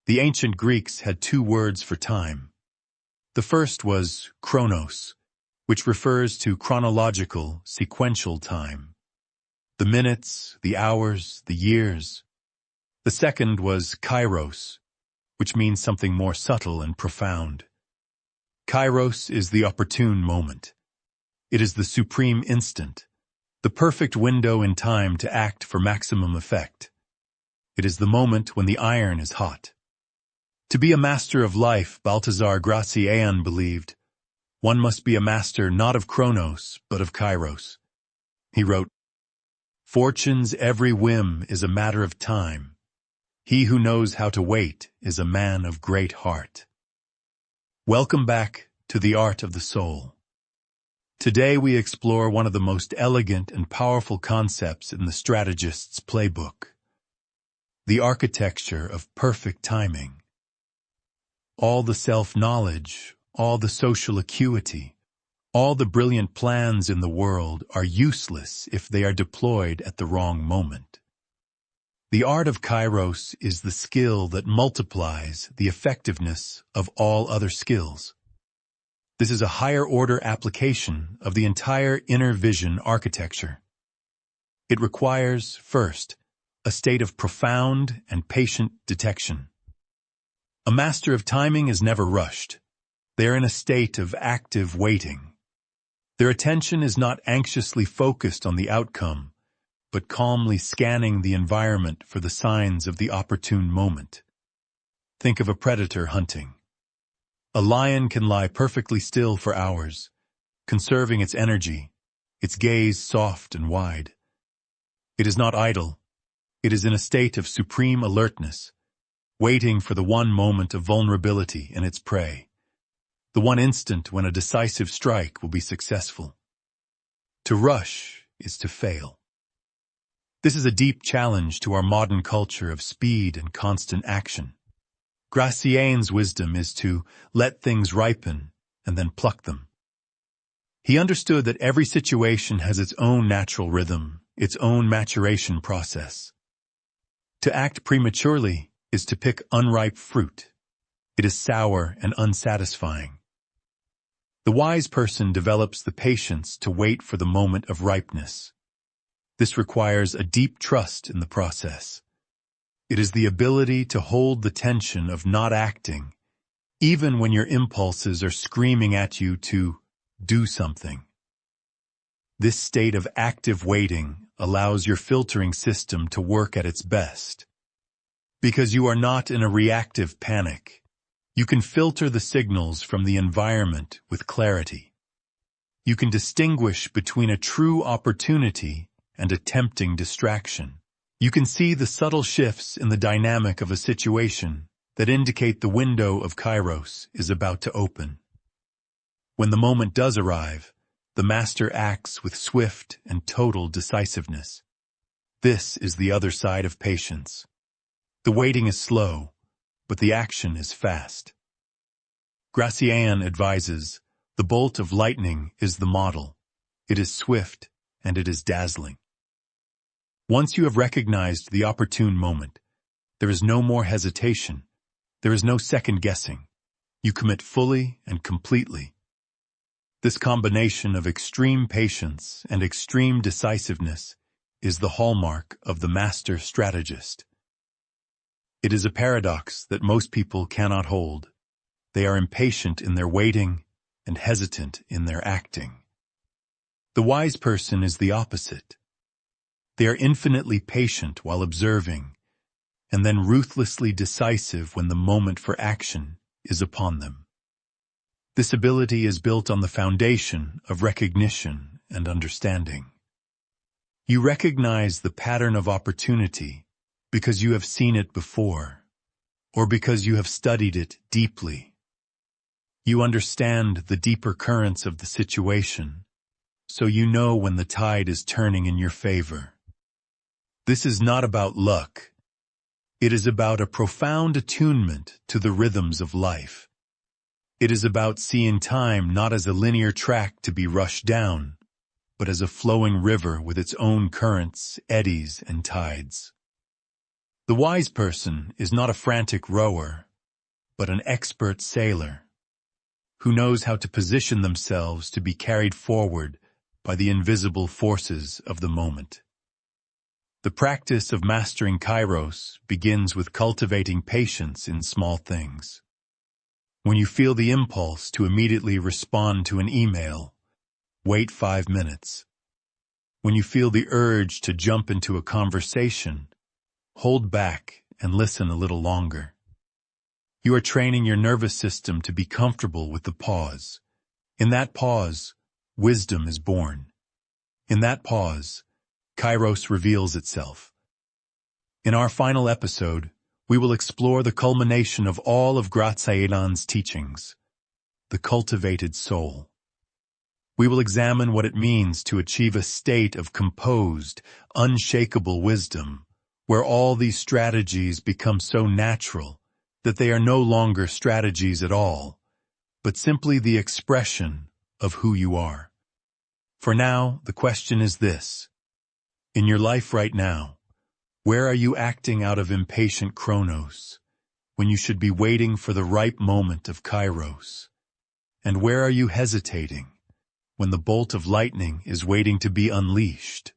The ancient Greeks had two words for time. The first was chronos, which refers to chronological, sequential time. The minutes, the hours, the years. The second was Kairos, which means something more subtle and profound. Kairos is the opportune moment. It is the supreme instant, the perfect window in time to act for maximum effect. It is the moment when the iron is hot. To be a master of life, Baltasar Gracián believed, one must be a master not of Chronos, but of Kairos. He wrote, "Fortune's every whim is a matter of time. He who knows how to wait is a man of great heart." Welcome back to the Art of the Soul. Today we explore one of the most elegant and powerful concepts in the strategist's playbook, the architecture of perfect timing. All the self-knowledge, all the social acuity, all the brilliant plans in the world are useless if they are deployed at the wrong moment. The art of Kairos is the skill that multiplies the effectiveness of all other skills. This is a higher-order application of the entire inner vision architecture. It requires, first, a state of profound and patient detection. A master of timing is never rushed. They are in a state of active waiting. Their attention is not anxiously focused on the outcome, but calmly scanning the environment for the signs of the opportune moment. Think of a predator hunting. A lion can lie perfectly still for hours, conserving its energy, its gaze soft and wide. It is not idle. It is in a state of supreme alertness, waiting for the one moment of vulnerability in its prey, the one instant when a decisive strike will be successful. To rush is to fail. This is a deep challenge to our modern culture of speed and constant action. Gracián's wisdom is to let things ripen and then pluck them. He understood that every situation has its own natural rhythm, its own maturation process. To act prematurely is to pick unripe fruit. It is sour and unsatisfying. The wise person develops the patience to wait for the moment of ripeness. This requires a deep trust in the process. It is the ability to hold the tension of not acting, even when your impulses are screaming at you to do something. This state of active waiting allows your filtering system to work at its best. Because you are not in a reactive panic, you can filter the signals from the environment with clarity. You can distinguish between a true opportunity and a tempting distraction. You can see the subtle shifts in the dynamic of a situation that indicate the window of Kairos is about to open. When the moment does arrive, the master acts with swift and total decisiveness. This is the other side of patience. The waiting is slow, but the action is fast. Gracián advises, the bolt of lightning is the model. It is swift and it is dazzling. Once you have recognized the opportune moment, there is no more hesitation. There is no second guessing. You commit fully and completely. This combination of extreme patience and extreme decisiveness is the hallmark of the master strategist. It is a paradox that most people cannot hold. They are impatient in their waiting and hesitant in their acting. The wise person is the opposite. They are infinitely patient while observing, and then ruthlessly decisive when the moment for action is upon them. This ability is built on the foundation of recognition and understanding. You recognize the pattern of opportunity because you have seen it before, or because you have studied it deeply. You understand the deeper currents of the situation, so you know when the tide is turning in your favor. This is not about luck. It is about a profound attunement to the rhythms of life. It is about seeing time not as a linear track to be rushed down, but as a flowing river with its own currents, eddies, and tides. The wise person is not a frantic rower, but an expert sailor, who knows how to position themselves to be carried forward by the invisible forces of the moment. The practice of mastering Kairos begins with cultivating patience in small things. When you feel the impulse to immediately respond to an email, wait 5 minutes. When you feel the urge to jump into a conversation, hold back and listen a little longer. You are training your nervous system to be comfortable with the pause. In that pause, wisdom is born. In that pause, Kairos reveals itself. In our final episode, we will explore the culmination of all of Gracián's teachings, the cultivated soul. We will examine what it means to achieve a state of composed, unshakable wisdom, where all these strategies become so natural that they are no longer strategies at all, but simply the expression of who you are. For now, the question is this. In your life right now, where are you acting out of impatient chronos, when you should be waiting for the ripe moment of Kairos? And where are you hesitating, when the bolt of lightning is waiting to be unleashed?